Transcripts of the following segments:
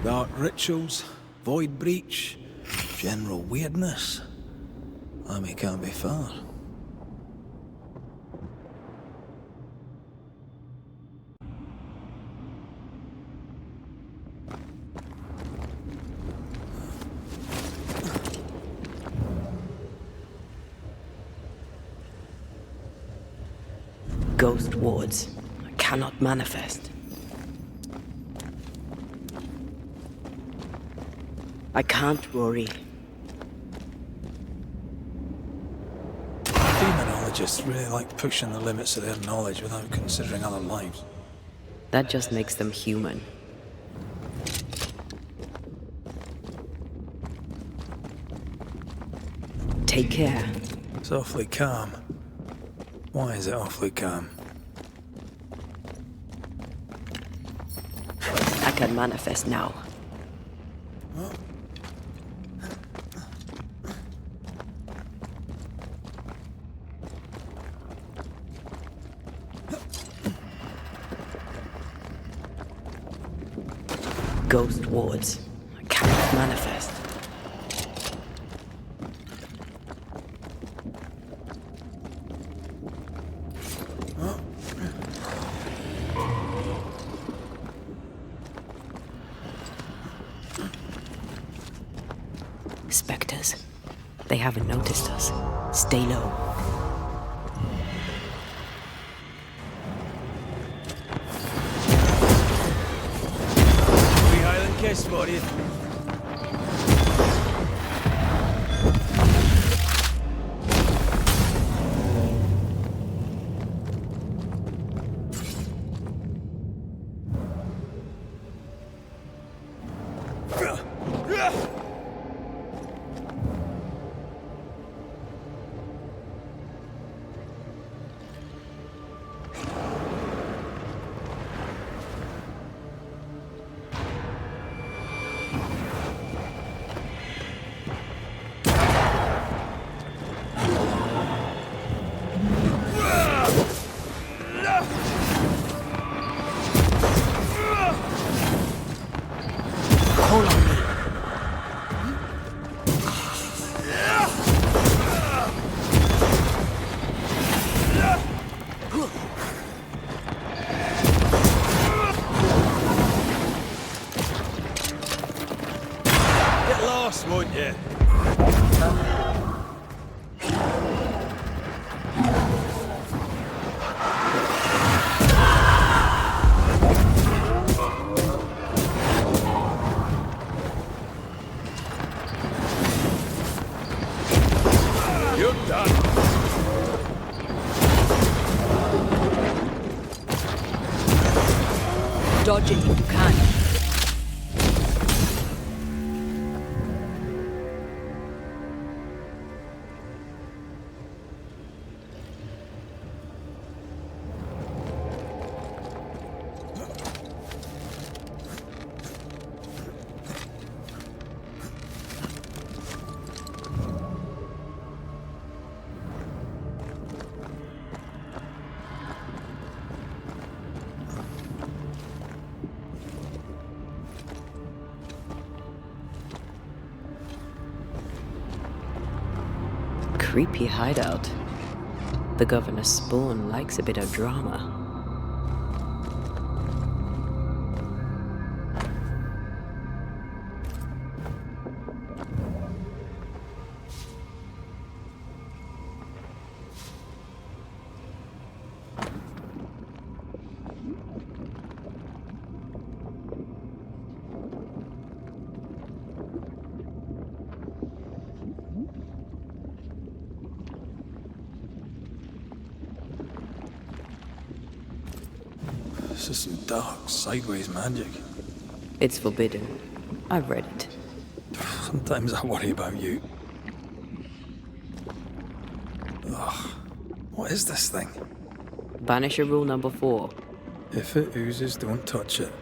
Dark rituals, void breach, general weirdness. Army can't be far. Ghost wards. I cannot manifest. I can't, Rory. Demonologists really like pushing the limits of their knowledge without considering other lives. That just makes them human. Take care. It's awfully calm. Why is it awfully calm? I can manifest now. Ghost wards. I cannot manifest. Spectres. They haven't noticed us. Stay low. Free Highland kiss for you. Won't you? You're done. Dodge it if you can. Creepy hideout. The governor's spawn likes a bit of drama. This is some dark, sideways magic. It's forbidden. I've read it. Sometimes I worry about you. Ugh. What is this thing? Banisher rule number 4. If it oozes, don't touch it.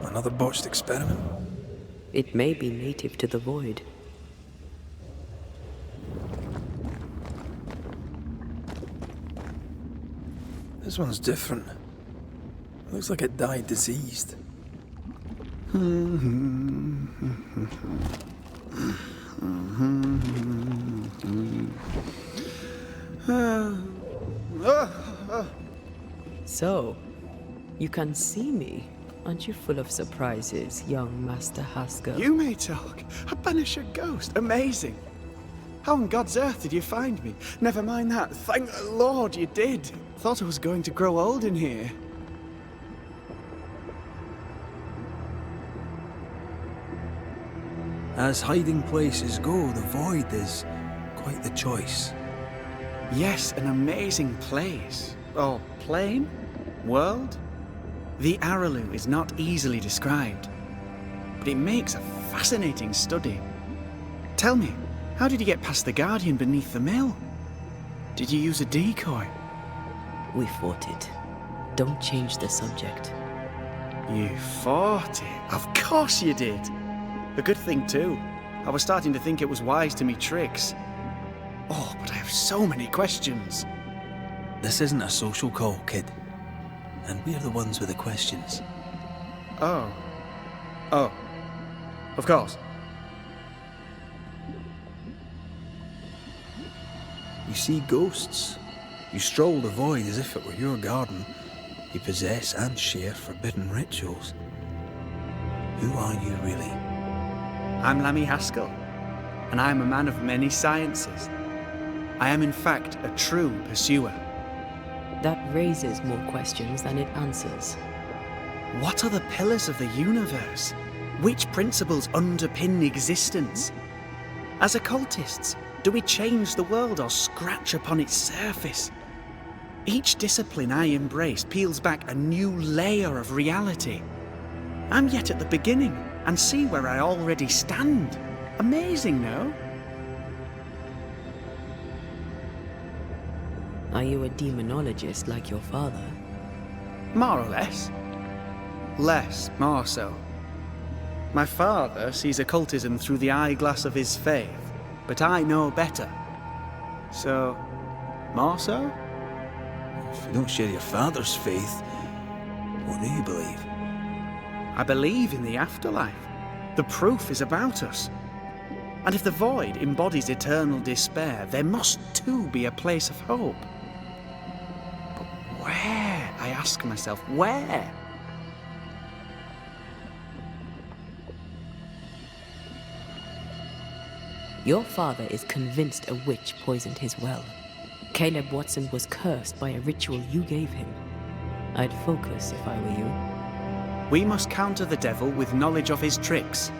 Another botched experiment? It may be native to the void. This one's different. Looks like it died diseased. So, you can see me. Aren't you full of surprises, young Master Haskell? You may talk. A Banisher ghost. Amazing. How on God's earth did you find me? Never mind that. Thank the Lord you did. Thought I was going to grow old in here. As hiding places go, the Void is quite the choice. Yes, an amazing place. Or plane? World? The Araloo is not easily described, but it makes a fascinating study. Tell me, how did you get past the Guardian beneath the mill? Did you use a decoy? We fought it. Don't change the subject. You fought it? Of course you did. A good thing too. I was starting to think it was wise to me tricks. Oh, but I have so many questions. This isn't a social call, kid. And we're the ones with the questions. Oh. Oh. Of course. You see ghosts. You stroll the Void as if it were your garden. You possess and share forbidden rituals. Who are you really? I'm Lammy Haskell, and I am a man of many sciences. I am in fact a true pursuer. That raises more questions than it answers. What are the pillars of the universe? Which principles underpin existence? As occultists, do we change the world or scratch upon its surface? Each discipline I embrace peels back a new layer of reality. I'm yet at the beginning, and see where I already stand. Amazing, no? Are you a demonologist like your father? More or less. Less, more so. My father sees occultism through the eyeglass of his faith, but I know better. So, more so? If you don't share your father's faith, what do you believe? I believe in the afterlife. The proof is about us. And if the Void embodies eternal despair, there must too be a place of hope. But where, I ask myself, where? Your father is convinced a witch poisoned his well. Caleb Watson was cursed by a ritual you gave him. I'd focus if I were you. We must counter the devil with knowledge of his tricks.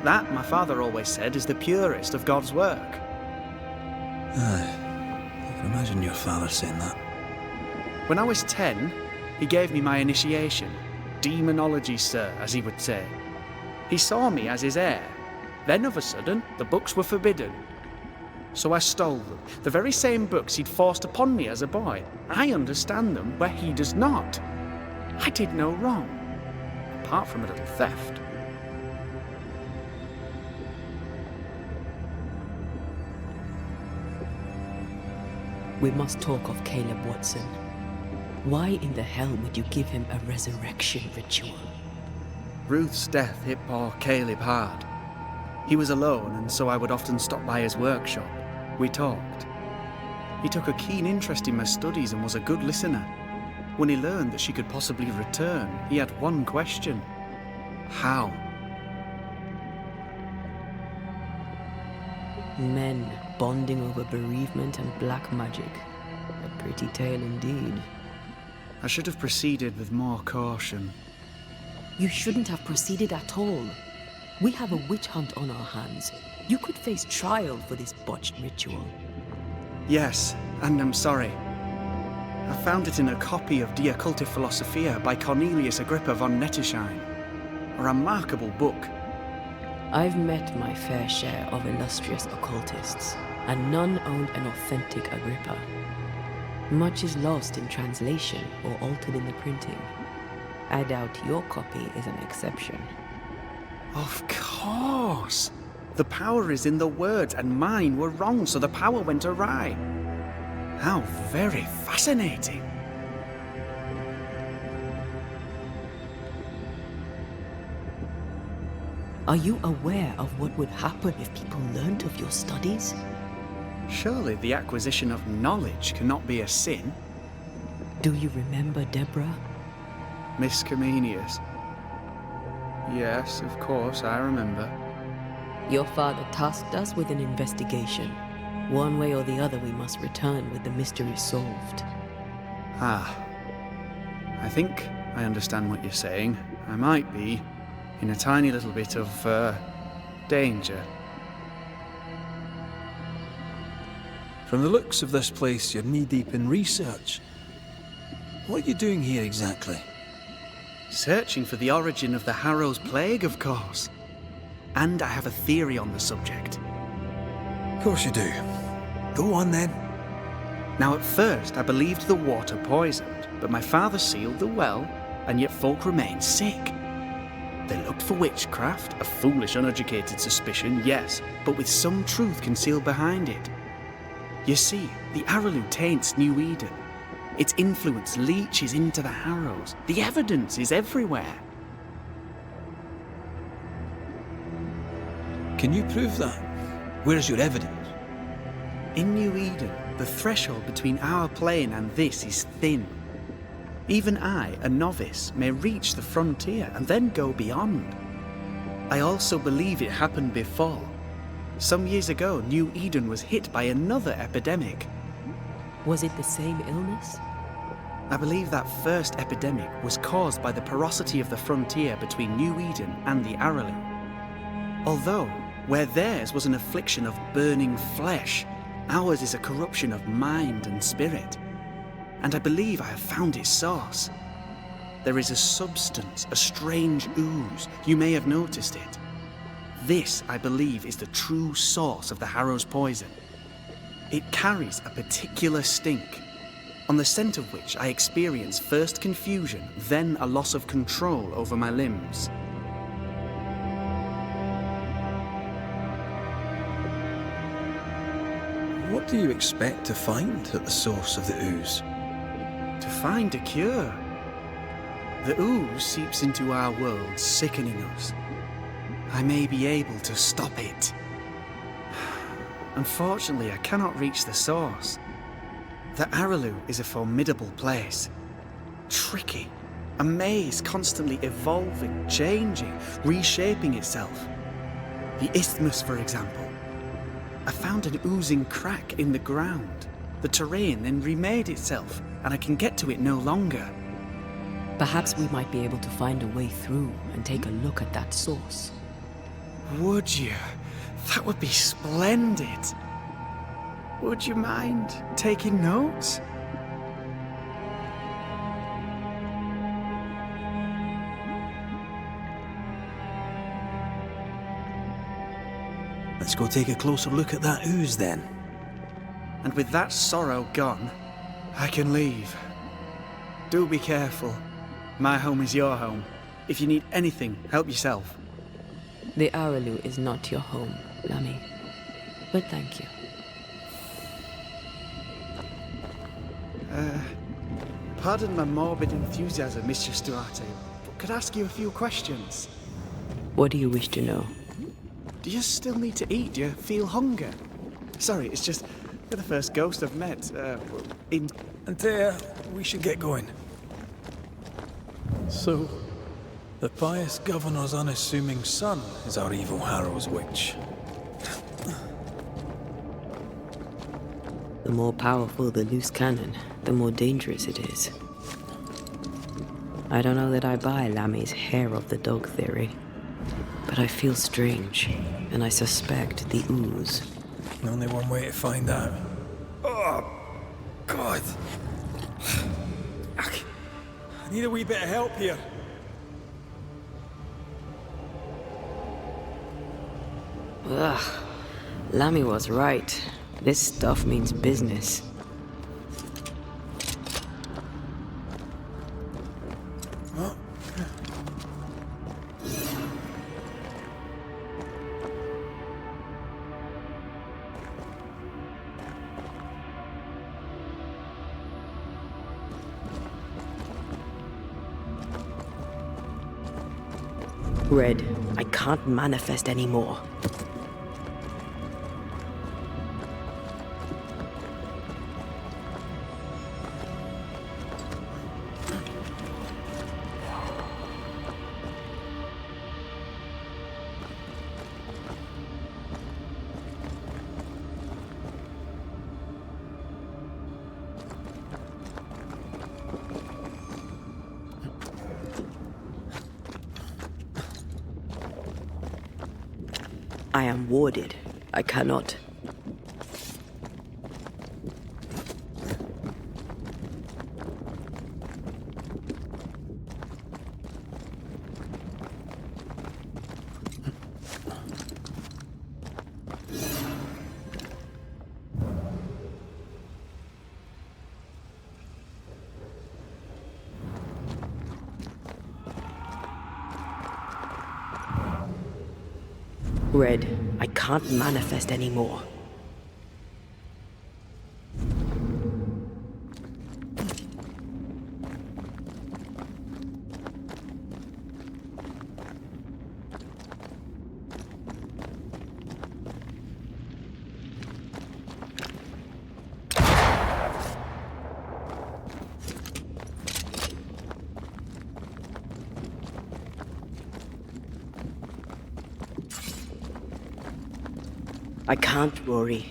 That, my father always said, is the purest of God's work. I can imagine your father saying that. When I was 10, he gave me my initiation. Demonology, sir, as he would say. He saw me as his heir. Then, of a sudden, the books were forbidden. So I stole them, the very same books he'd forced upon me as a boy. I understand them where he does not. I did no wrong, apart from a little theft. We must talk of Caleb Watson. Why in the hell would you give him a resurrection ritual? Ruth's death hit poor Caleb hard. He was alone, and so I would often stop by his workshop. We talked. He took a keen interest in my studies and was a good listener. When he learned that she could possibly return, he had one question. How? Men bonding over bereavement and black magic. A pretty tale indeed. I should have proceeded with more caution. You shouldn't have proceeded at all. We have a witch hunt on our hands. You could face trial for this botched ritual. Yes, and I'm sorry. I found it in a copy of De Occulti Philosophia by Cornelius Agrippa von Nettesheim. A remarkable book. I've met my fair share of illustrious occultists, and none owned an authentic Agrippa. Much is lost in translation or altered in the printing. I doubt your copy is an exception. Of course! The power is in the words, and mine were wrong, so the power went awry. How very fascinating! Are you aware of what would happen if people learnt of your studies? Surely the acquisition of knowledge cannot be a sin. Do you remember Deborah? Miss Comenius. Yes, of course, I remember. Your father tasked us with an investigation. One way or the other, we must return with the mystery solved. Ah. I think I understand what you're saying. I might be in a tiny little bit of, danger. From the looks of this place, you're knee-deep in research. What are you doing here exactly? Searching for the origin of the Harrow's Plague, of course. And I have a theory on the subject. Of course you do. Go on then. Now, at first, I believed the water poisoned, but my father sealed the well, and yet folk remained sick. They looked for witchcraft, a foolish, uneducated suspicion, yes, but with some truth concealed behind it. You see, the Arrowlu taints New-Eden. Its influence leaches into the Harrows. The evidence is everywhere. Can you prove that? Where's your evidence? In New-Eden, the threshold between our plane and this is thin. Even I, a novice, may reach the frontier and then go beyond. I also believe it happened before. Some years ago, New-Eden was hit by another epidemic. Was it the same illness? I believe that first epidemic was caused by the porosity of the frontier between New-Eden and the Arrowlu. Although, where theirs was an affliction of burning flesh, ours is a corruption of mind and spirit. And I believe I have found its source. There is a substance, a strange ooze. You may have noticed it. This, I believe, is the true source of the Harrow's poison. It carries a particular stink, on the scent of which I experience first confusion, then a loss of control over my limbs. What do you expect to find at the source of the ooze? To find a cure. The ooze seeps into our world, sickening us. I may be able to stop it. Unfortunately, I cannot reach the source. The Arrowlu is a formidable place. Tricky. A maze constantly evolving, changing, reshaping itself. The isthmus, for example. I found an oozing crack in the ground. The terrain then remade itself, and I can get to it no longer. Perhaps we might be able to find a way through and take a look at that source. Would you? That would be splendid. Would you mind taking notes? Let's go take a closer look at that ooze then. And with that sorrow gone, I can leave. Do be careful. My home is your home. If you need anything, help yourself. The Arrowlu is not your home, Lammy. But thank you. Pardon my morbid enthusiasm, Mistress Duarte, but could I ask you a few questions? What do you wish to know? Do you still need to eat? Do you feel hunger? Sorry, it's just you're the first ghost I've met, in... Antea, we should get going. So, the pious governor's unassuming son is our evil Harrow's witch. The more powerful the loose cannon, the more dangerous it is. I don't know that I buy Lammy's hair of the dog theory, but I feel strange, and I suspect the ooze. Only one way to find out. Oh, God. I need a wee bit of help here. Ugh. Lammy was right. This stuff means business. Red, I can't manifest anymore. I am warded. I cannot. Red, I can't manifest anymore. I can't, Rory.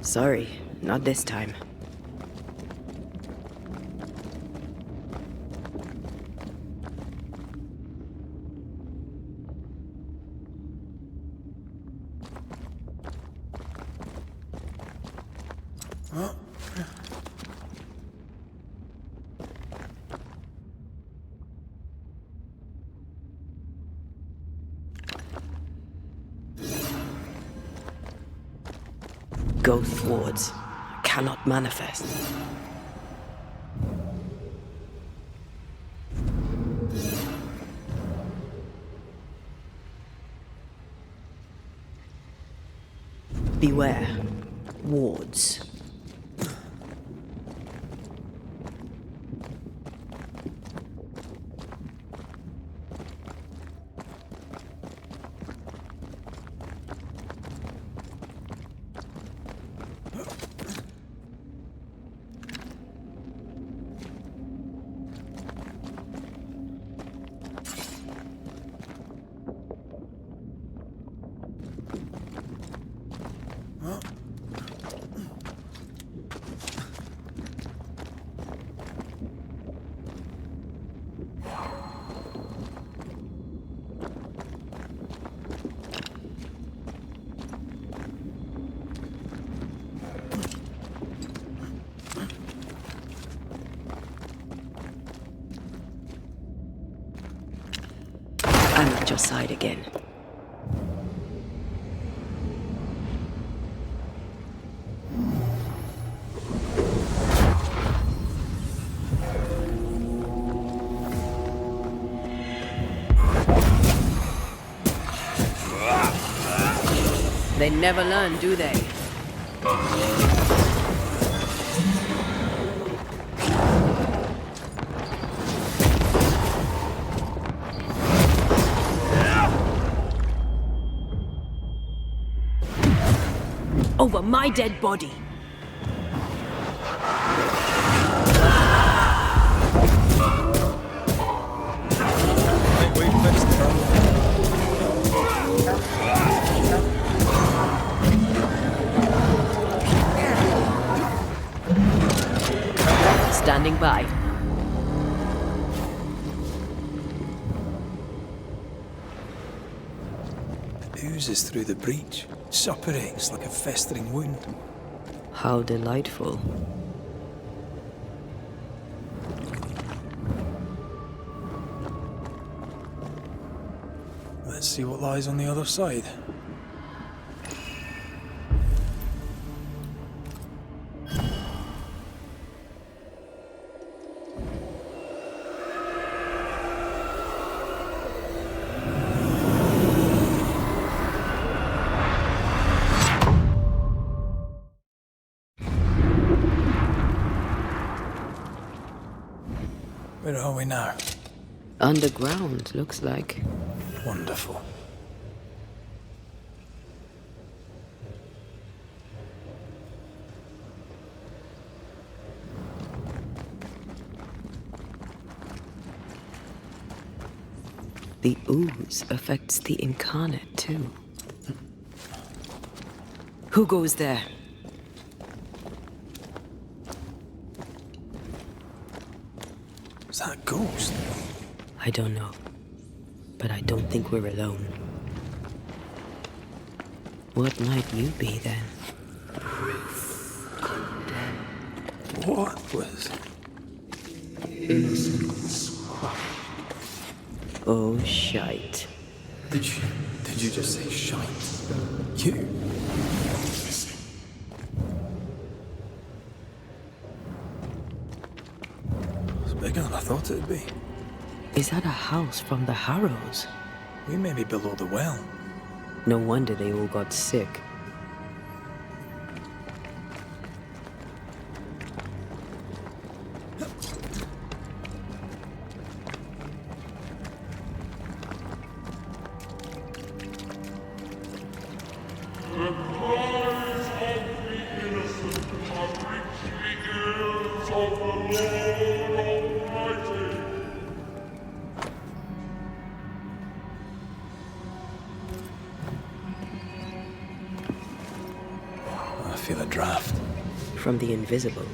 Sorry, not this time. Ghost wards cannot manifest. Beware, wards. I'm at your side again. They never learn, do they? Over my dead body. Standing by. It oozes through the breach, suppurates like a festering wound. How delightful. Let's see what lies on the other side. Where are we now? Underground, looks like. Wonderful. The ooze affects the incarnate too. Who goes there? Is that a ghost? I don't know. But I don't think we're alone. What might you be then? What was... Innocence. Oh, shite. Did you just say shite? You? It's bigger than I thought it'd be. Is that a house from the Harrows? We may be below the well. No wonder they all got sick. I feel a draft. From the invisible.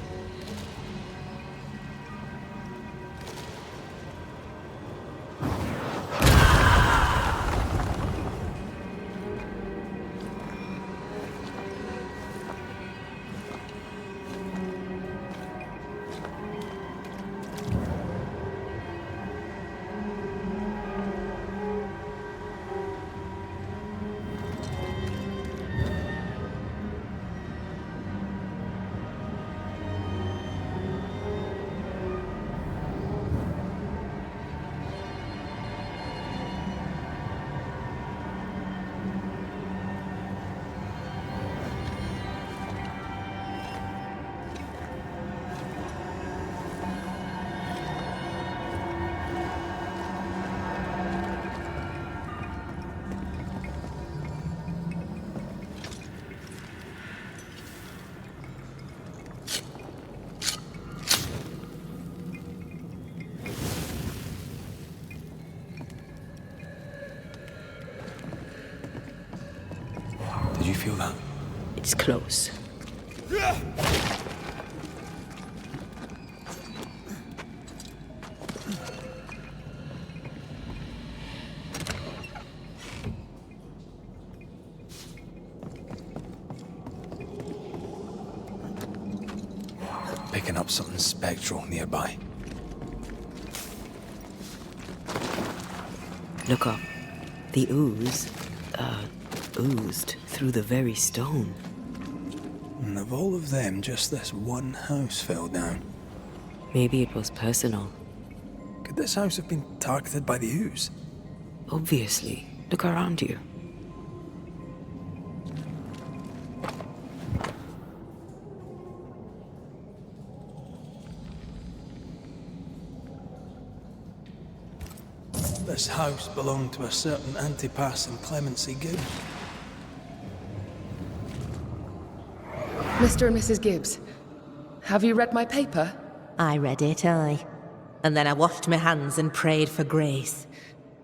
Did you feel that? It's close. Picking up something spectral nearby. Look up. The ooze, oozed through the very stone. And of all of them, just this one house fell down. Maybe it was personal. Could this house have been targeted by the ooze? Obviously. Look around you. This house belonged to a certain Antipas and Clemency Gibbs. Mr. and Mrs. Gibbs, have you read my paper? I read it, aye. And then I washed my hands and prayed for grace.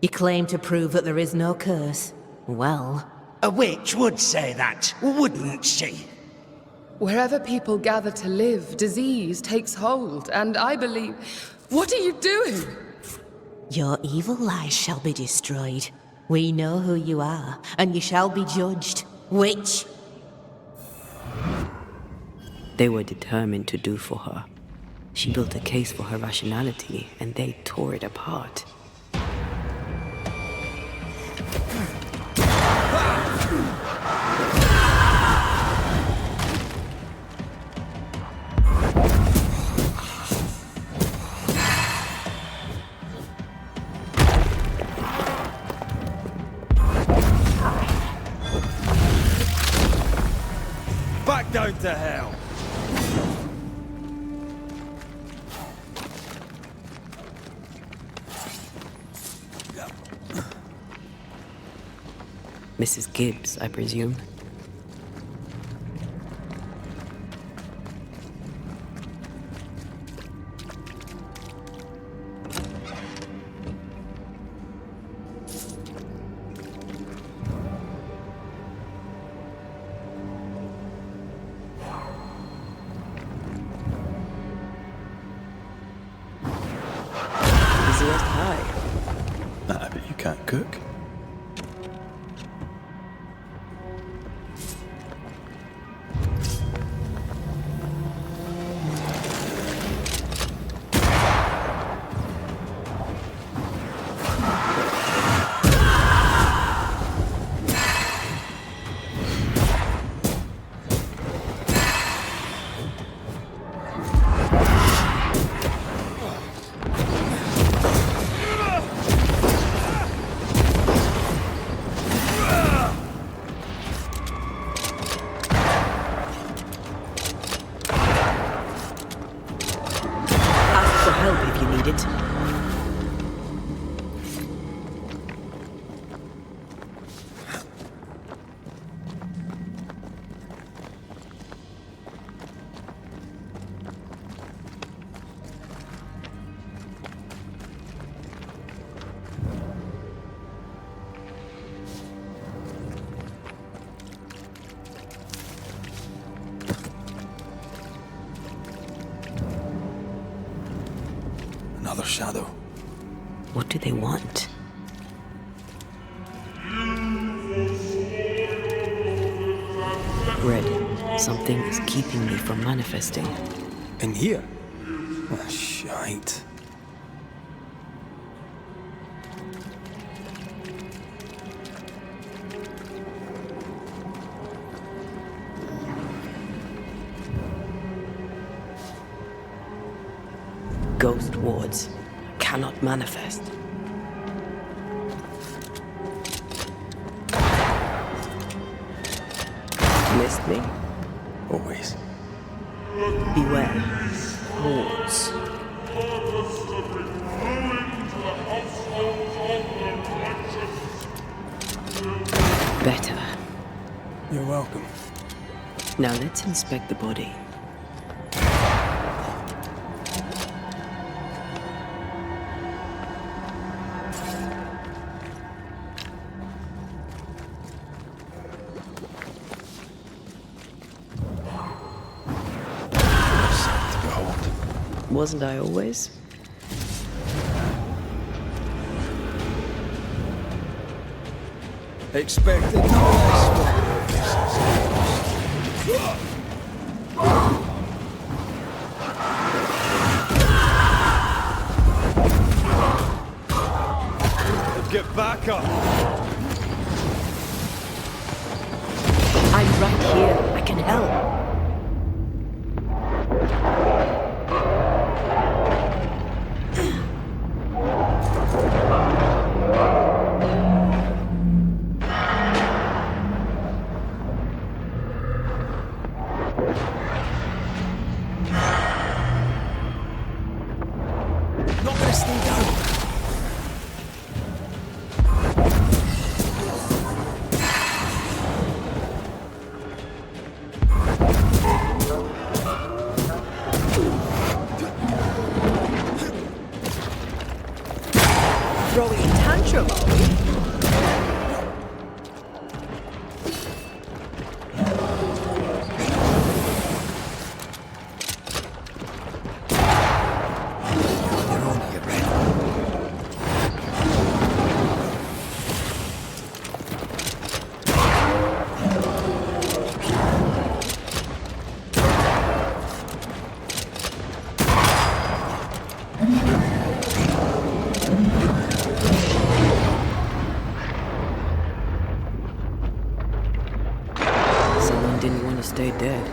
You claim to prove that there is no curse. Well, A witch would say that, wouldn't she? Wherever people gather to live, disease takes hold, and I believe... What are you doing? your evil lies shall be destroyed. We know who you are, and you shall be judged. Witch! They were determined to do for her. She built a case for her rationality, and they tore it apart. Back down to hell! Mrs. Gibbs, I presume. Busiest high. Nah, but you can't cook. Another shadow. What do they want? Red, something is keeping me from manifesting. In here? Ah, shite. Ghost wards cannot manifest. Missed me? Always. Beware. Wards. Better. You're welcome. Now let's inspect the body. Wasn't I always? Expected no less. Get back up! I'm right here. I can help. dead.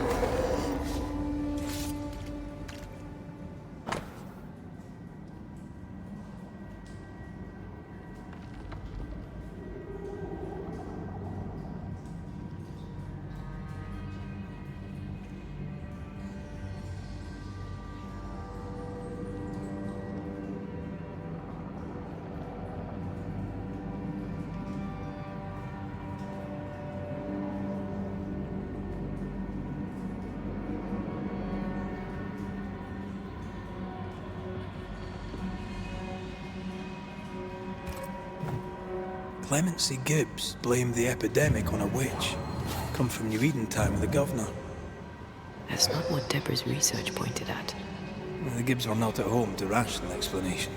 Clemency Gibbs blamed the epidemic on a witch. Come from New-Eden time with the governor. That's not what Deborah's research pointed at. The Gibbs were not at home to rational explanations.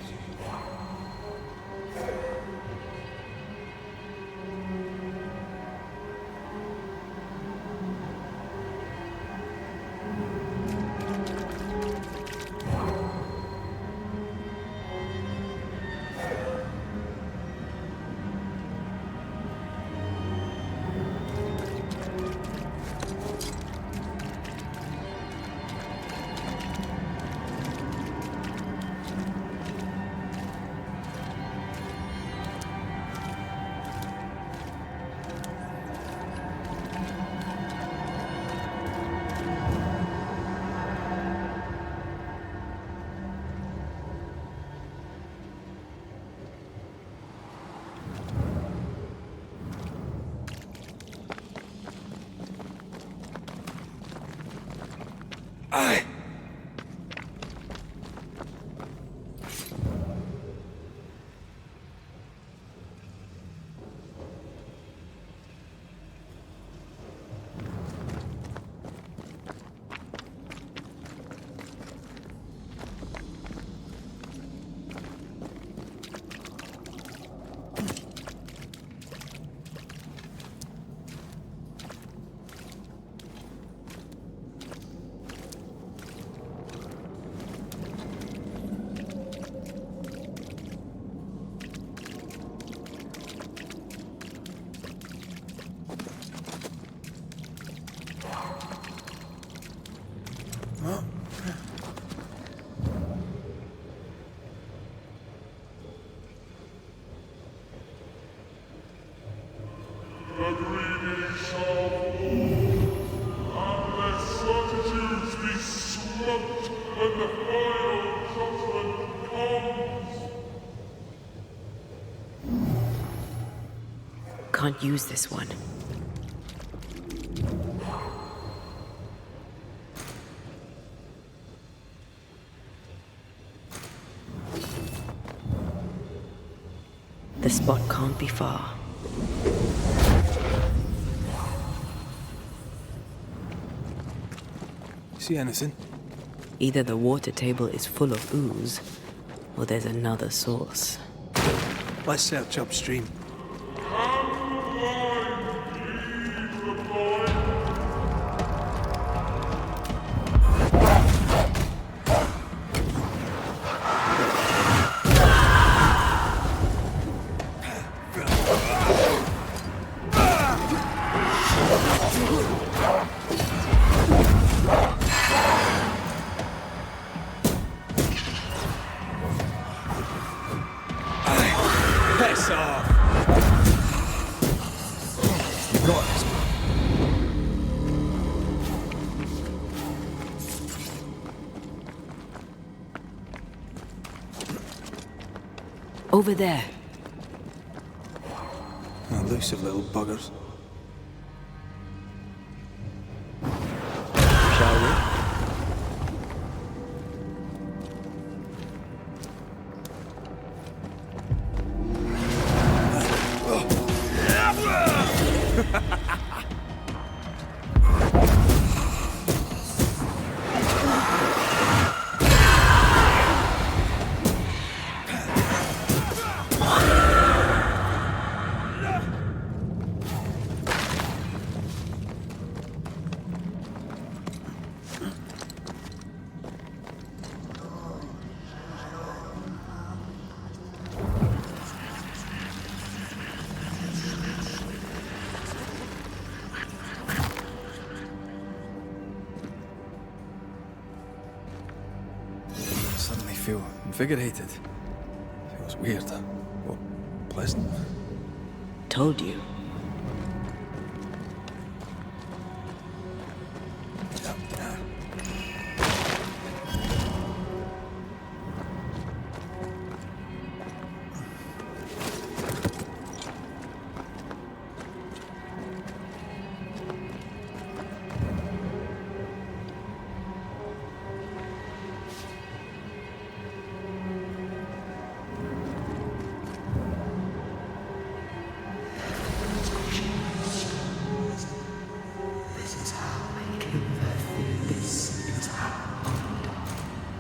Can't use this one. The spot can't be far. See anything? Either the water table is full of ooze, or there's another source. Let's search upstream. Piss off! You got this. Over there. Elusive little buggers. Shall we? invigorated. Feels weird, or pleasant. Told you.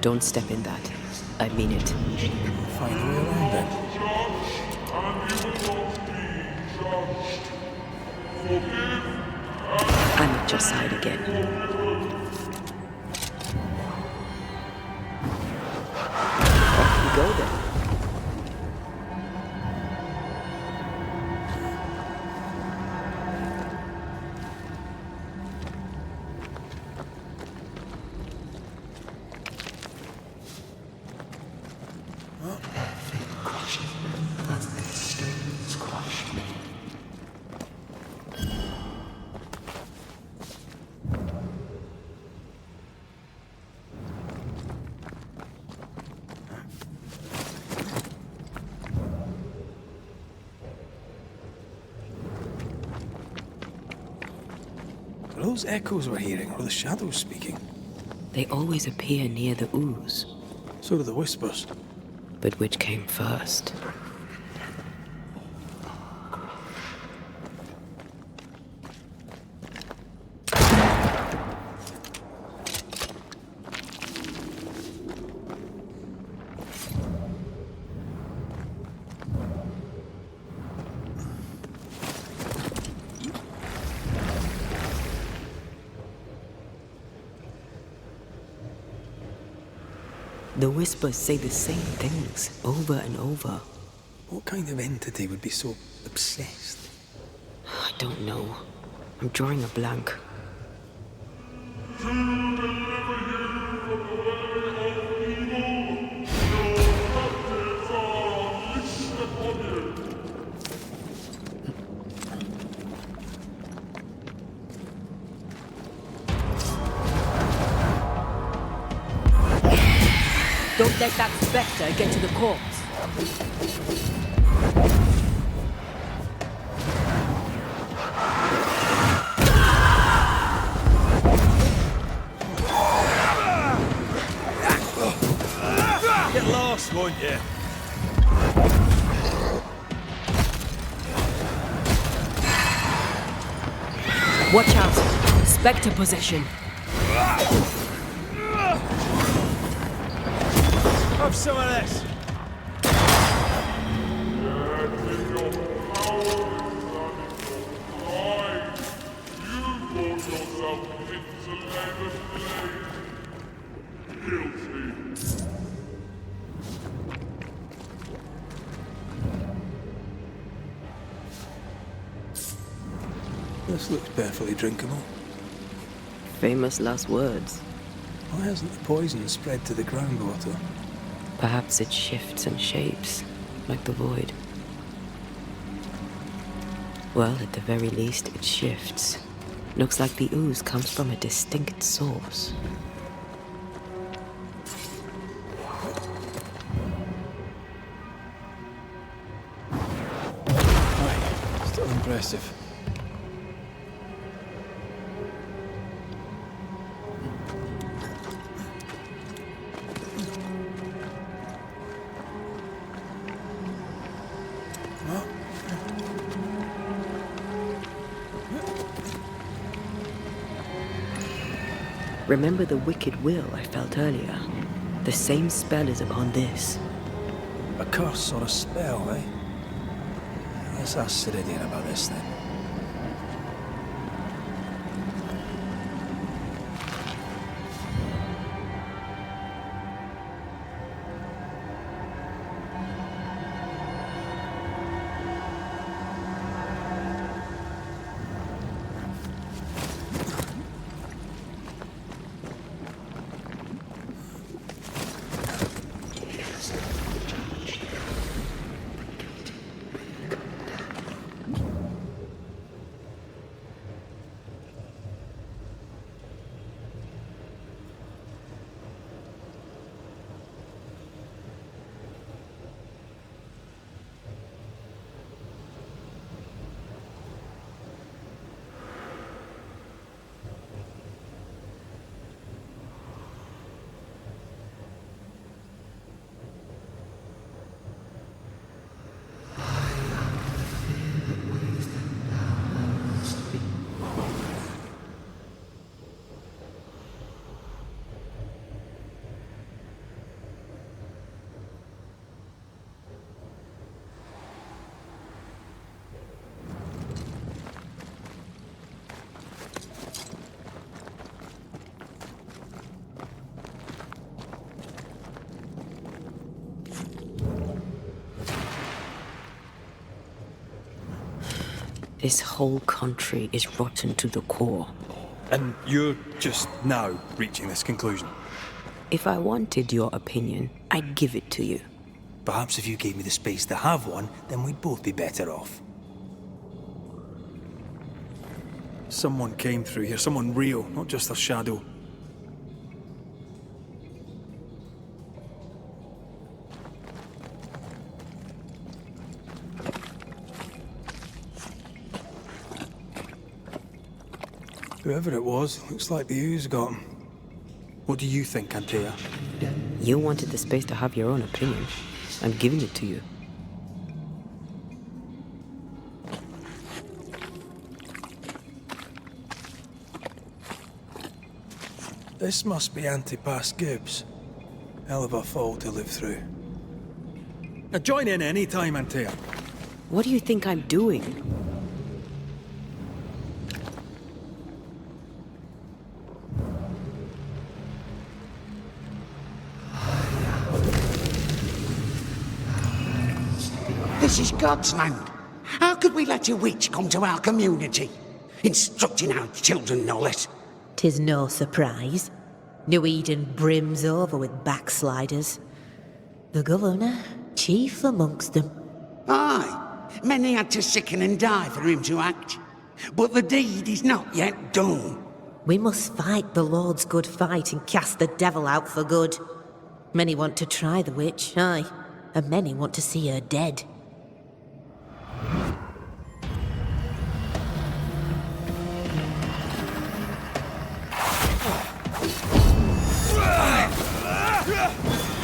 Don't step in that. I mean it. Find a way around then. I'm at your side again. Off you go then. Are those echoes we're hearing, or the shadows speaking? They always appear near the ooze. So do the whispers. But which came first? The whispers say the same things over and over. What kind of entity would be so obsessed? I don't know. I'm drawing a blank. Don't let that spectre get to the corpse. Get lost, won't you? Watch out! Spectre possession. Have some of this. This looks perfectly drinkable. Famous last words. Why hasn't the poison spread to the groundwater? Perhaps it shifts and shapes, like the void. Well, at the very least, it shifts. Looks like the ooze comes from a distinct source. Aye, still impressive. Remember the wicked will I felt earlier? The same spell is upon this. A curse or a spell, eh? Let's ask Ceridian about this then. This whole country is rotten to the core. And you're just now reaching this conclusion? If I wanted your opinion, I'd give it to you. Perhaps if you gave me the space to have one, then we'd both be better off. Someone came through here, someone real, not just a shadow. Whoever it was, looks like the ooze got him. What do you think, Antea? You wanted the space to have your own opinion. I'm giving it to you. This must be Antipas Gibbs. Hell of a fall to live through. Now join in any time, Antea. What do you think I'm doing? This is God's land. How could we let a witch come to our community? Instructing our children, no less. 'Tis no surprise. New Eden brims over with backsliders. The governor, chief amongst them. Aye, many had to sicken and die for him to act. But the deed is not yet done. We must fight the Lord's good fight and cast the devil out for good. Many want to try the witch, aye, and many want to see her dead.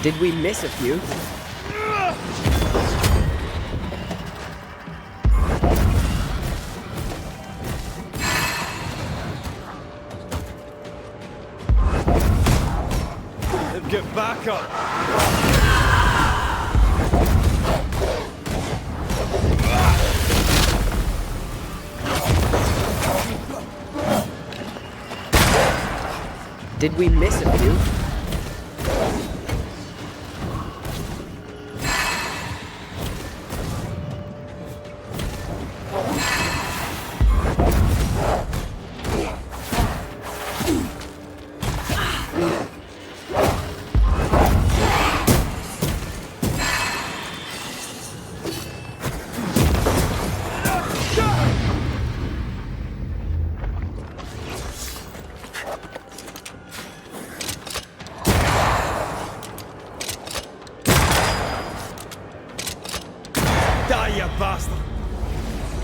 Did we miss a few? Get back up! Did we miss a few?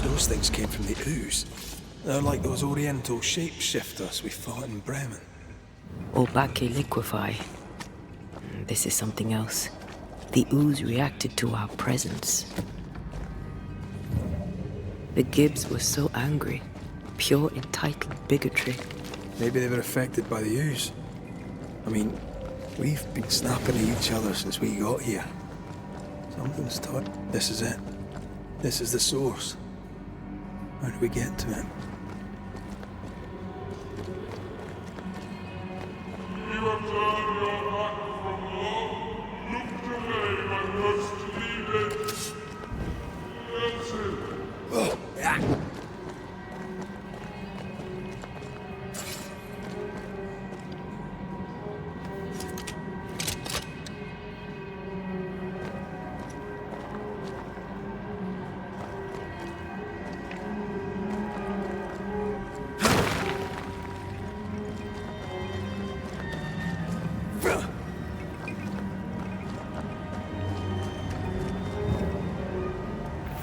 Those things came from the ooze. They're like those oriental shapeshifters we fought in Bremen. Obake liquefy. This is something else. The ooze reacted to our presence. The Gibbs were so angry. Pure entitled bigotry. Maybe they were affected by the ooze. I mean, we've been snapping at each other since we got here. Something's taught. This is it. This is the source. How do we get to it? You have turned your back from love, looked away when most needed. Listen. Oh, yeah.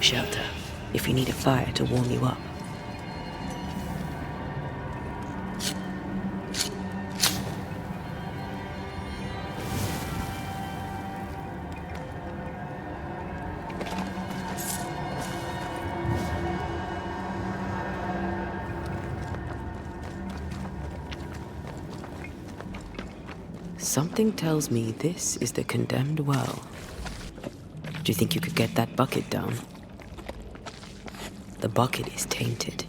Shelter, if you need a fire to warm you up. Something tells me this is the condemned well. Do you think you could get that bucket down? The bucket is tainted.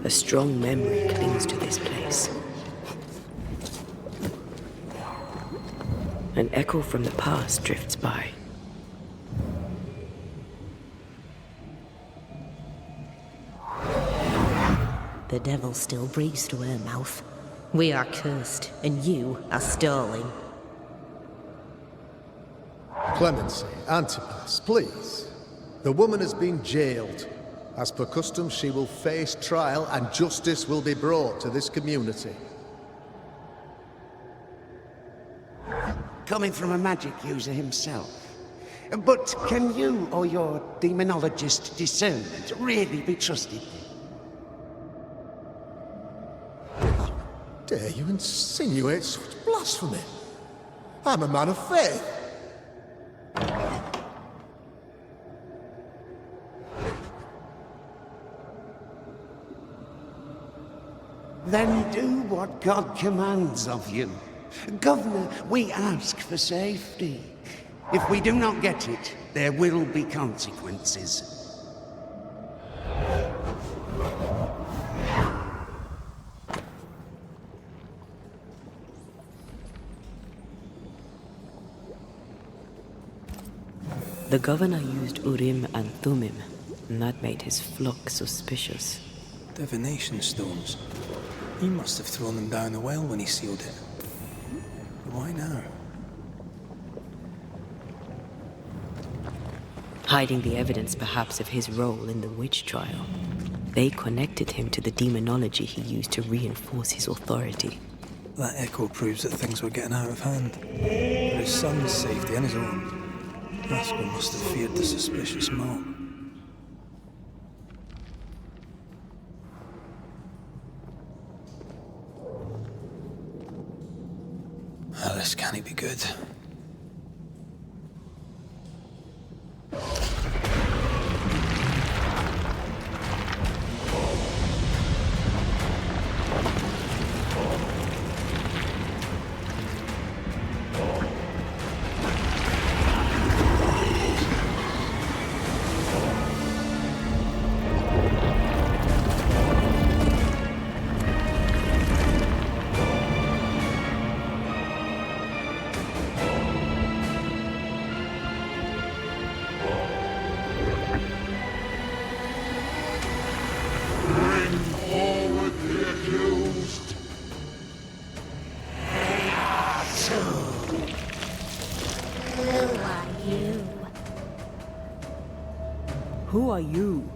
A strong memory clings to this place. An echo from the past drifts by. The devil still breathes through her mouth. We are cursed, and you are stalling. Clemency, Antipas, please. The woman has been jailed. As per custom, she will face trial and justice will be brought to this community. Coming from a magic user himself. But can you or your demonologist discernment really be trusted? How dare you insinuate such blasphemy? I'm a man of faith. Then do what God commands of you. Governor, we ask for safety. If we do not get it, there will be consequences. The governor used Urim and Thummim, and that made his flock suspicious. Divination stones. He must have thrown them down the well when he sealed it. But why now? Hiding the evidence perhaps of his role in the witch trial. They connected him to the demonology he used to reinforce his authority. That echo proves that things were getting out of hand. For his son's safety and his own. Rascal must have feared the suspicious mob. Ah, this can't be good. Who are you?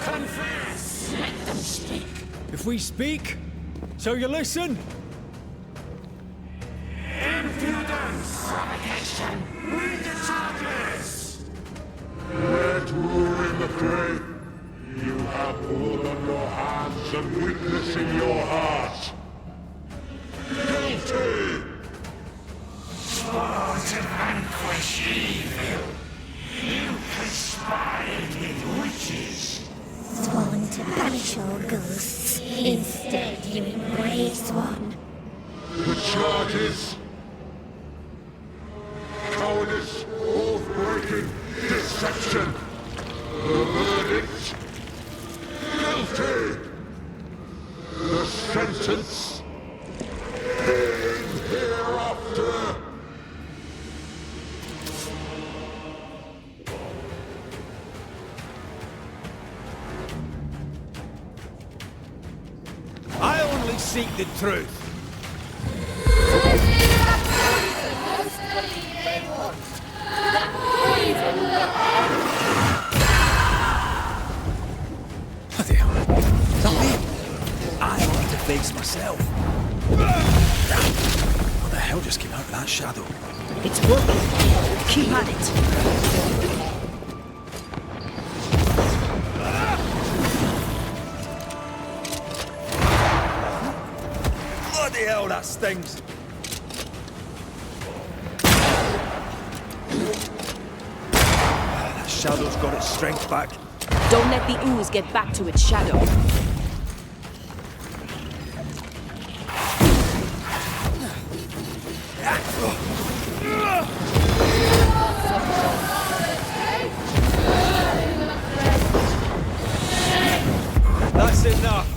Confess! Let them speak! If we speak, so you listen? Impudence! Provocation! Read the charges! Red rule in the faith. You have blood on your hands and weakness in your heart. Guilty! Swore to vanquish evil. You conspired with witches. Sworn to banish all ghosts. Instead, you embrace one. The charges. Cowardice, oath-breaking, deception. The verdict. Guilty. The sentence. Pain hereafter. I only seek the truth. Bloody hell. Is that me? I wanted to face myself. What the hell just came out of that shadow? It's working. Keep at it. Bloody hell, that stings. That shadow's got its strength back. Don't let the ooze get back to its shadow. That's enough.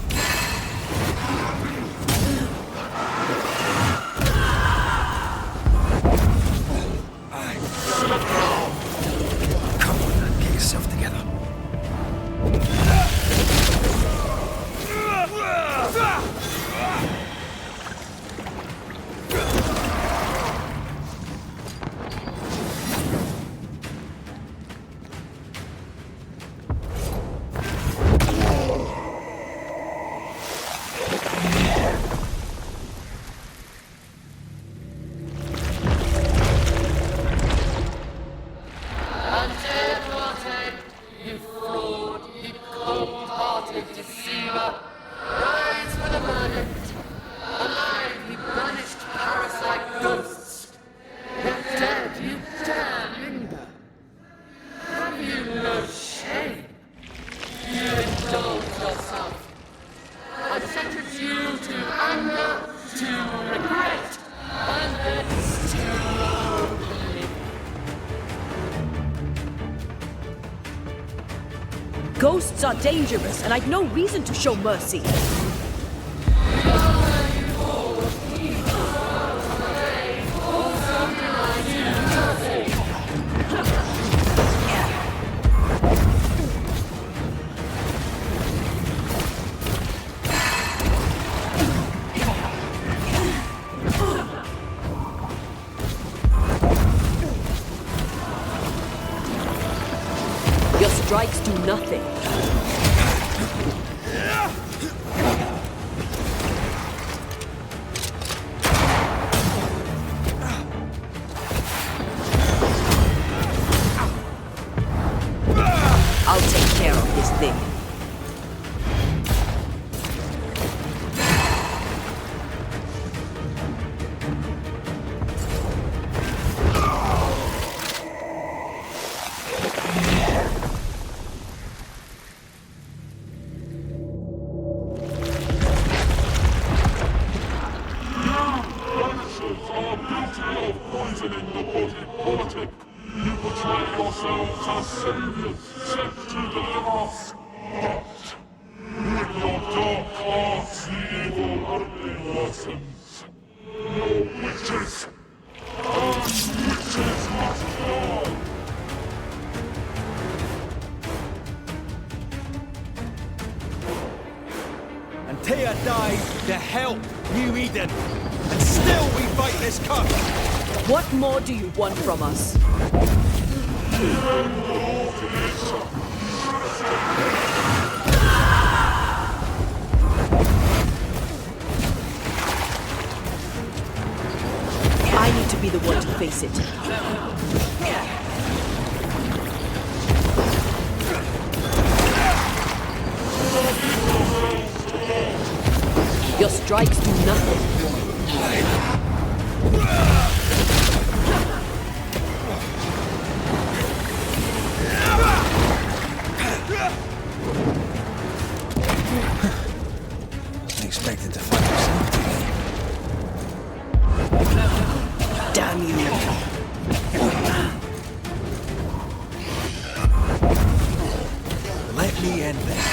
Come on, get yourself together. Ghosts are dangerous, and I'd no reason to show mercy. Your strikes do nothing. I'll take care of this thing. Banishers are guilty of poisoning the body politic. You portray yourselves as saviors sent to deliver us. But with your dark hearts, the evil only worsens. Your witches and witches must fall. And Tia died to help New-Eden. And still we fight this curse. What more do you want from us? I need to be the one to face it. Your strikes do nothing. I expected to find yourself today. Damn you. Let me end this.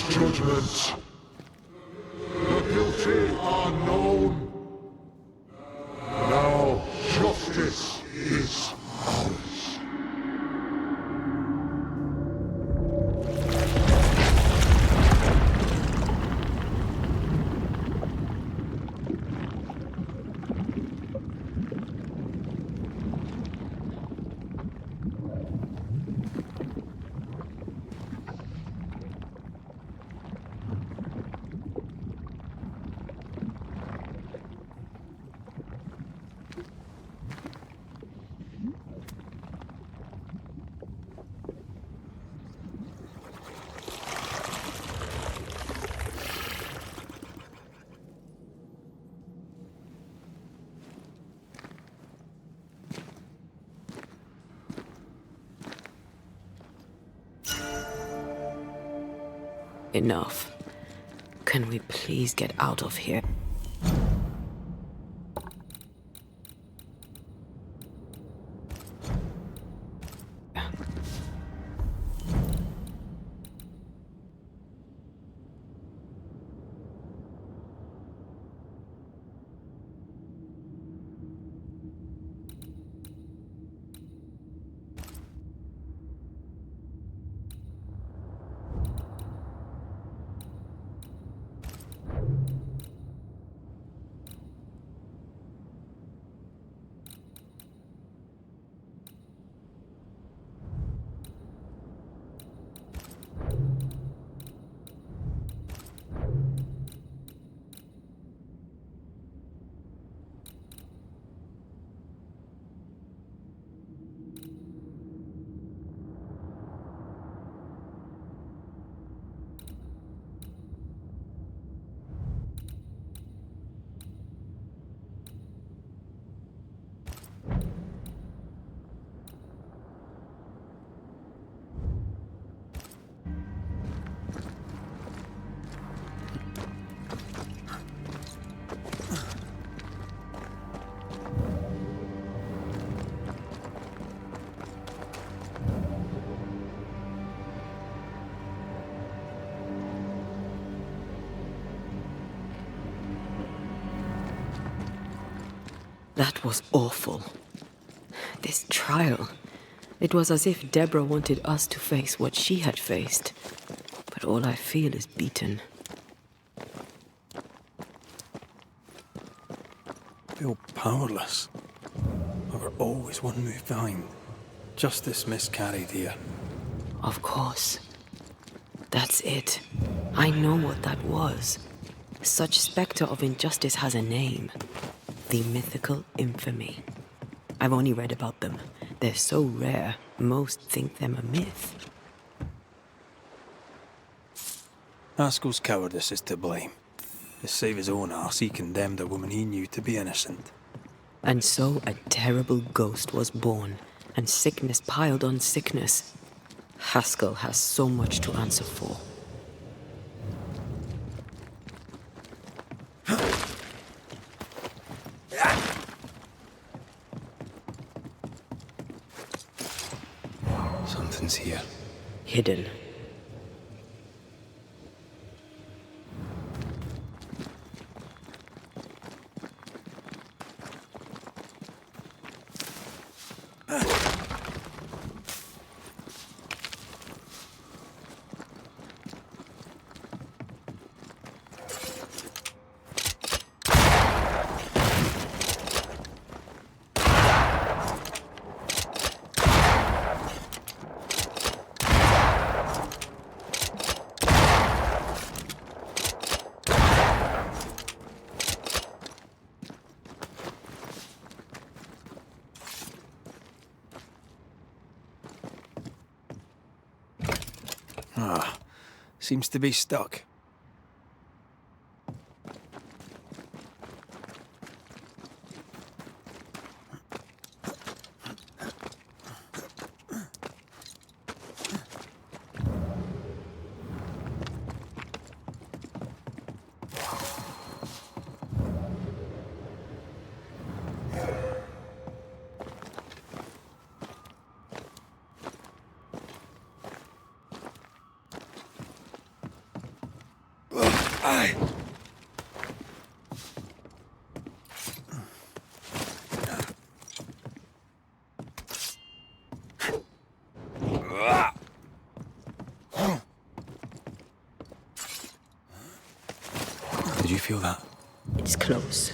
Judgment. The guilty are known. Enough. Can we please get out of here? That was awful. This trial. It was as if Deborah wanted us to face what she had faced. But all I feel is beaten. Feel powerless. We were always one move behind. Justice miscarried here. Of course. That's it. I know what that was. Such spectre of injustice has a name. The mythical infamy. I've only read about them. They're so rare, most think them a myth. Haskell's cowardice is to blame. To save his own arse, he condemned a woman he knew to be innocent. And so a terrible ghost was born, and sickness piled on sickness. Haskell has so much to answer for. Something's here. Hidden. Seems to be stuck. Did you feel that? It's close.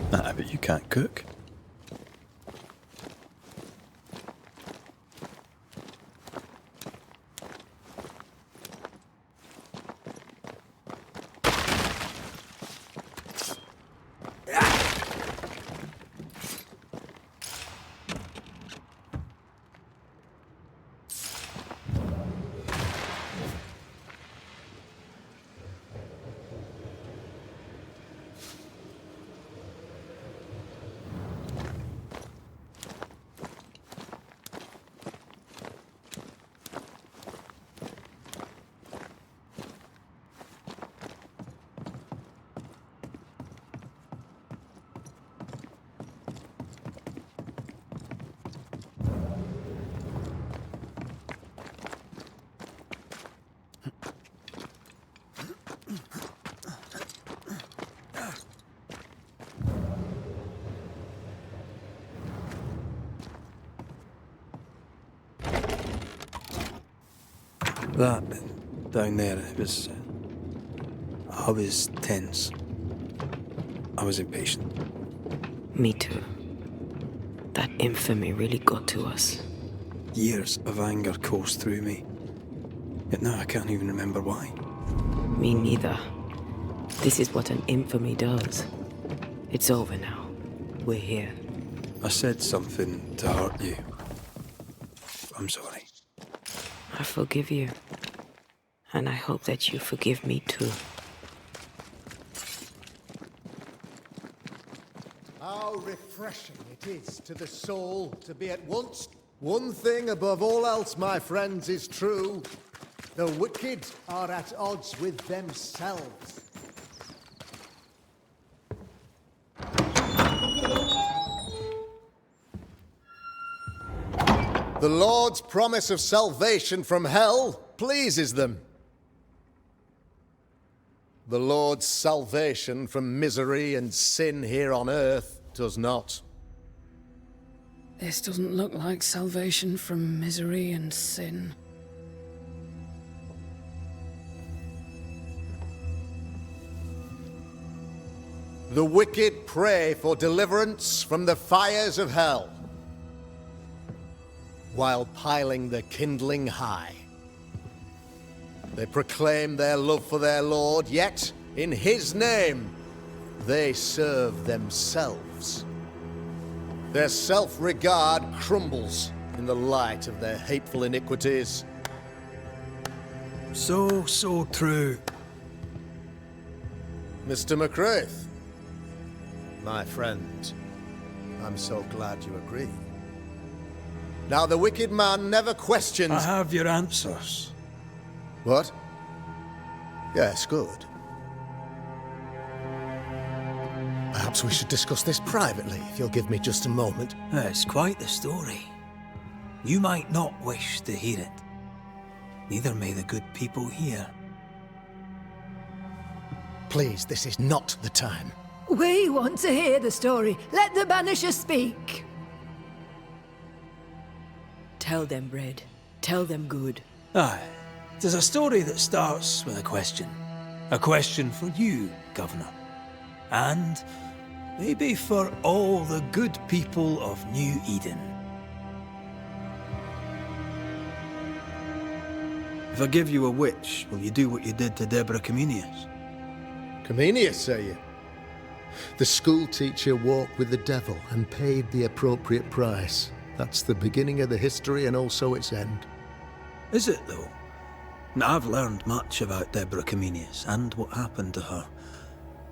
I bet you can't cook. That down there, I was tense. I was impatient. Me too. That infamy really got to us. Years of anger coursed through me. Yet now I can't even remember why. Me neither. This is what an infamy does. It's over now. We're here. I said something to hurt you. I'm sorry. I forgive you. And I hope that you forgive me too. How refreshing it is to the soul to be at once. One thing above all else, my friends, is true. The wicked are at odds with themselves. The Lord's promise of salvation from hell pleases them. The Lord's salvation from misery and sin here on earth does not. This doesn't look like salvation from misery and sin. The wicked pray for deliverance from the fires of hell, while piling the kindling high. They proclaim their love for their Lord, yet, in His name, they serve themselves. Their self-regard crumbles in the light of their hateful iniquities. So true. Mr. McCraith, my friend, I'm so glad you agree. Now, the wicked man never questions... I have your answers. What? Yes, good. Perhaps we should discuss this privately, if you'll give me just a moment. It's quite the story. You might not wish to hear it. Neither may the good people hear. Please, this is not the time. We want to hear the story. Let the Banishers speak. Tell them, Red. Tell them good. Aye. It is a story that starts with a question. A question for you, Governor. And maybe for all the good people of New Eden. If I give you a witch, will you do what you did to Deborah Comenius? Comenius, say you? The school teacher walked with the devil and paid the appropriate price. That's the beginning of the history and also its end. Is it, though? Now, I've learned much about Deborah Comenius and what happened to her,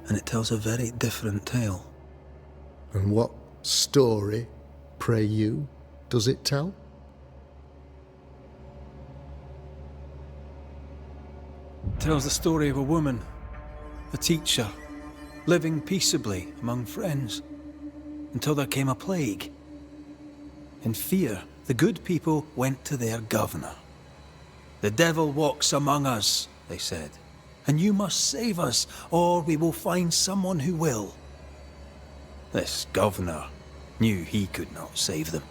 and it tells a very different tale. And what story, pray you, does it tell? It tells the story of a woman, a teacher, living peaceably among friends, until there came a plague. In fear, the good people went to their governor. "The devil walks among us," they said, "and you must save us, or we will find someone who will." This governor knew he could not save them,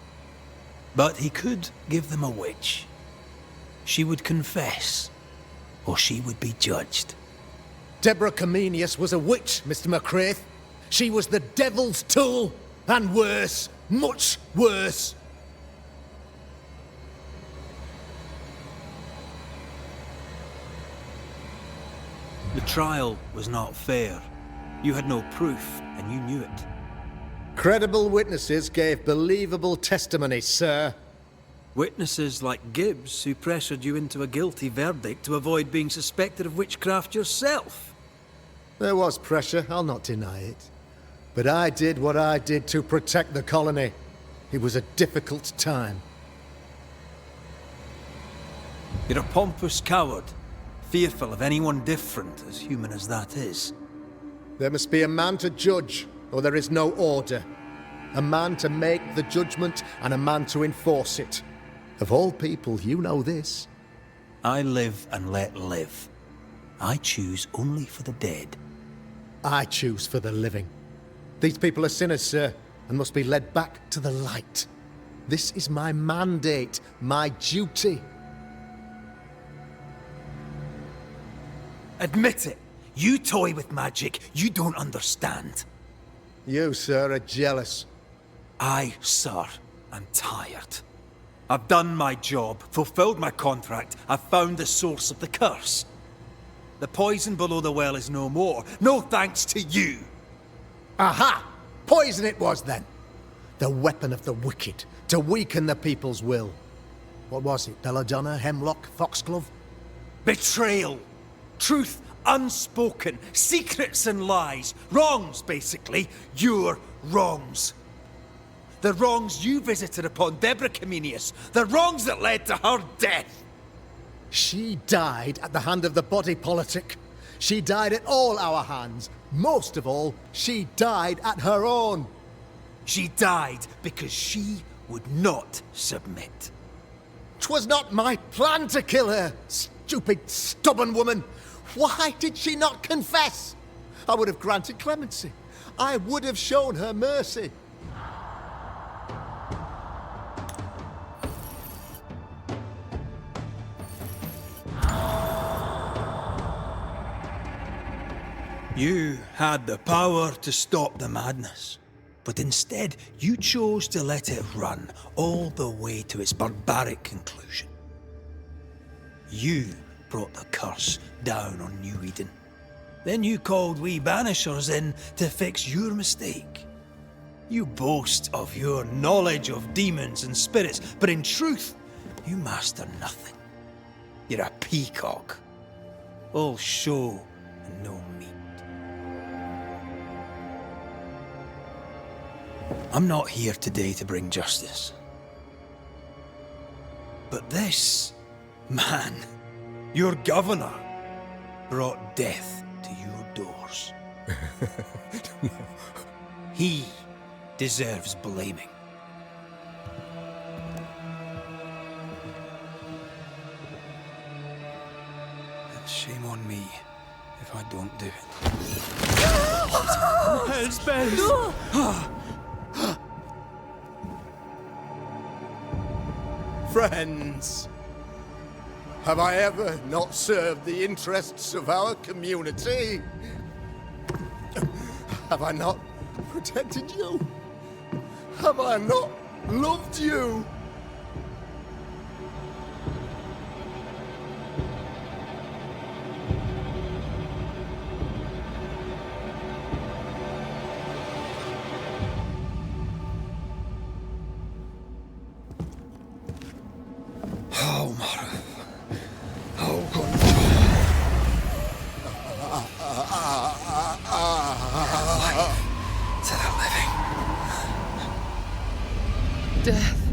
but he could give them a witch. She would confess, or she would be judged. Deborah Comenius was a witch, Mr. McCraith. She was the devil's tool, and worse, much worse. The trial was not fair. You had no proof, and you knew it. Credible witnesses gave believable testimony, sir. Witnesses like Gibbs, who pressured you into a guilty verdict to avoid being suspected of witchcraft yourself. There was pressure, I'll not deny it. But I did what I did to protect the colony. It was a difficult time. You're a pompous coward, fearful of anyone different, as human as that is. There must be a man to judge, or there is no order. A man to make the judgment, and a man to enforce it. Of all people, you know this. I live and let live. I choose only for the dead. I choose for the living. These people are sinners, sir, and must be led back to the light. This is my mandate, my duty. Admit it. You toy with magic you don't understand. You, sir, are jealous. I, sir, am tired. I've done my job, fulfilled my contract, I've found the source of the curse. The poison below the well is no more, no thanks to you. Aha! Poison it was then. The weapon of the wicked, to weaken the people's will. What was it? Belladonna, hemlock, foxglove? Betrayal. Truth unspoken. Secrets and lies. Wrongs, basically. Your wrongs. The wrongs you visited upon Deborah Comenius. The wrongs that led to her death. She died at the hand of the body politic. She died at all our hands. Most of all, she died at her own. She died because she would not submit. 'Twas not my plan to kill her, stupid, stubborn woman. Why did she not confess? I would have granted clemency. I would have shown her mercy. You had the power to stop the madness, but instead you chose to let it run all the way to its barbaric conclusion. You brought the curse down on New-Eden. Then you called we Banishers in to fix your mistake. You boast of your knowledge of demons and spirits, but in truth, you master nothing. You're a peacock. All show and no meat. I'm not here today to bring justice. But this man, your governor, brought death to your doors. He deserves blaming. And shame on me if I don't do it. Hell's bells! Friends, have I ever not served the interests of our community? Have I not protected you? Have I not loved you? Death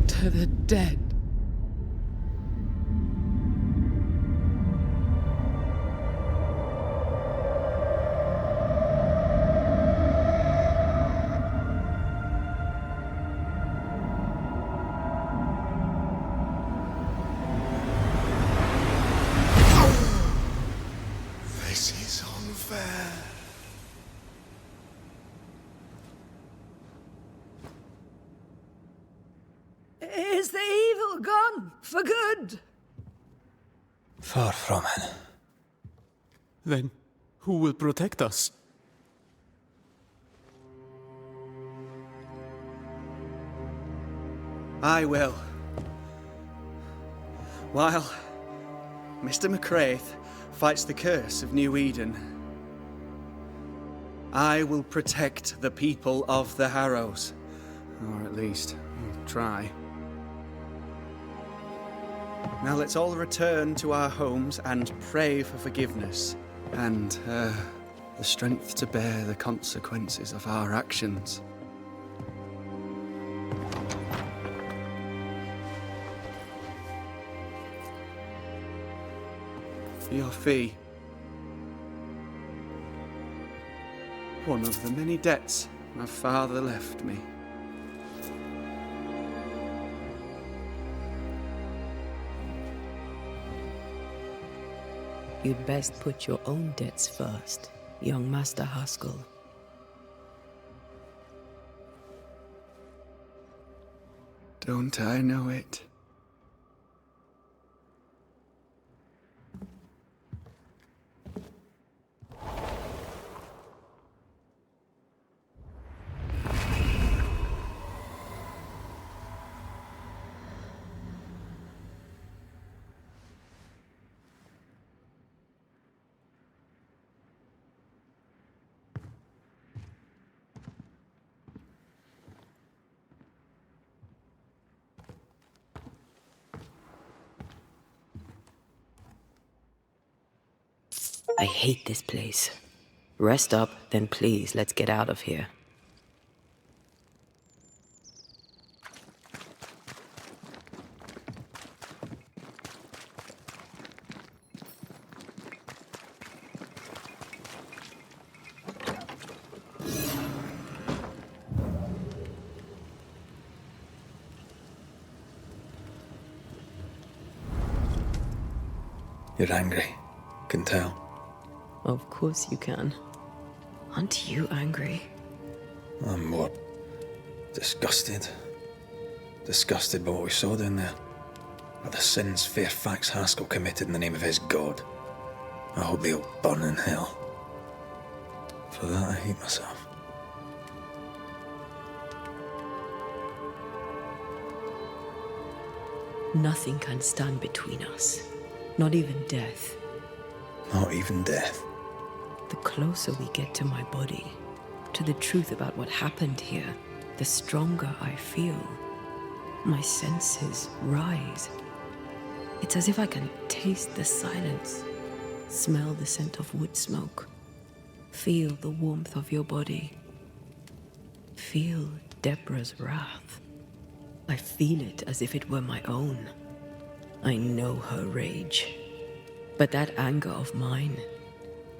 to the dead. This is unfair. Is the evil gone for good? Far from it. Then who will protect us? I will. While Mr. McCraith fights the curse of New-Eden, I will protect the people of the Harrows. Or at least, try. Now let's all return to our homes and pray for forgiveness and the strength to bear the consequences of our actions. Your fee. One of the many debts my father left me. You'd best put your own debts first, young Master Haskell. Don't I know it? I hate this place. Rest up, then please, let's get out of here. You're angry. Can tell. Of course you can. Aren't you angry? I'm more disgusted. Disgusted by what we saw down there. By the sins Fairfax Haskell committed in the name of his god. I hope they'll burn in hell. For that I hate myself. Nothing can stand between us. Not even death. Not even death. The closer we get to my body, to the truth about what happened here, the stronger I feel. My senses rise. It's as if I can taste the silence, smell the scent of wood smoke, feel the warmth of your body, feel Deborah's wrath. I feel it as if it were my own. I know her rage. But that anger of mine,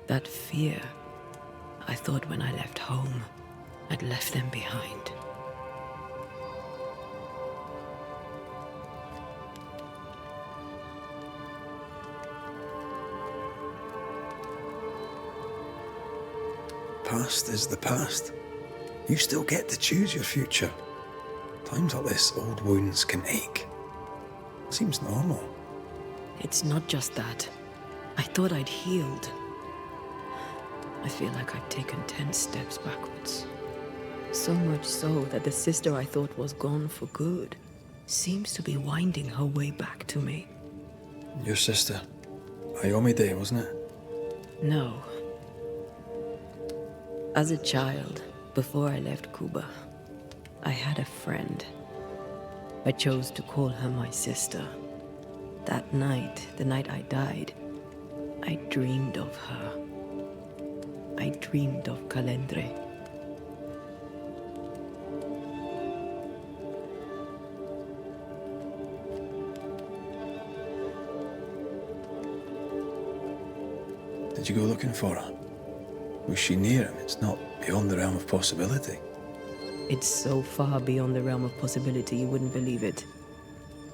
that fear, I thought when I left home, I'd left them behind. Past is the past. You still get to choose your future. Times like this, old wounds can ache. Seems normal. It's not just that. I thought I'd healed. I feel like I've taken 10 steps backwards. So much so that the sister I thought was gone for good seems to be winding her way back to me. Your sister. Ayomide, wasn't it? No. As a child, before I left Cuba, I had a friend. I chose to call her my sister. That night, the night I died, I dreamed of her. I dreamed of Calendre. Did you go looking for her? Was she near him? It's not beyond the realm of possibility. It's so far beyond the realm of possibility you wouldn't believe it.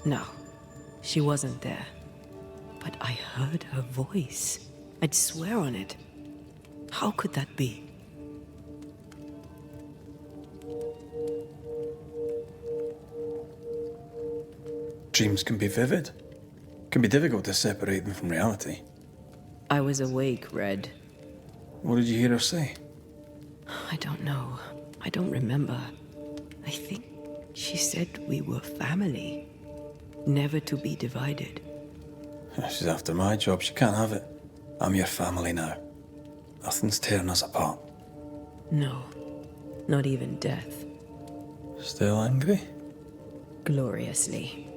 No, she wasn't there. But I heard her voice. I'd swear on it. How could that be? Dreams can be vivid. Can be difficult to separate them from reality. I was awake, Red. What did you hear her say? I don't know. I don't remember. I think she said we were family. Never to be divided. She's after my job. She can't have it. I'm your family now. Nothing's tearing us apart. No. Not even death. Still angry? Gloriously.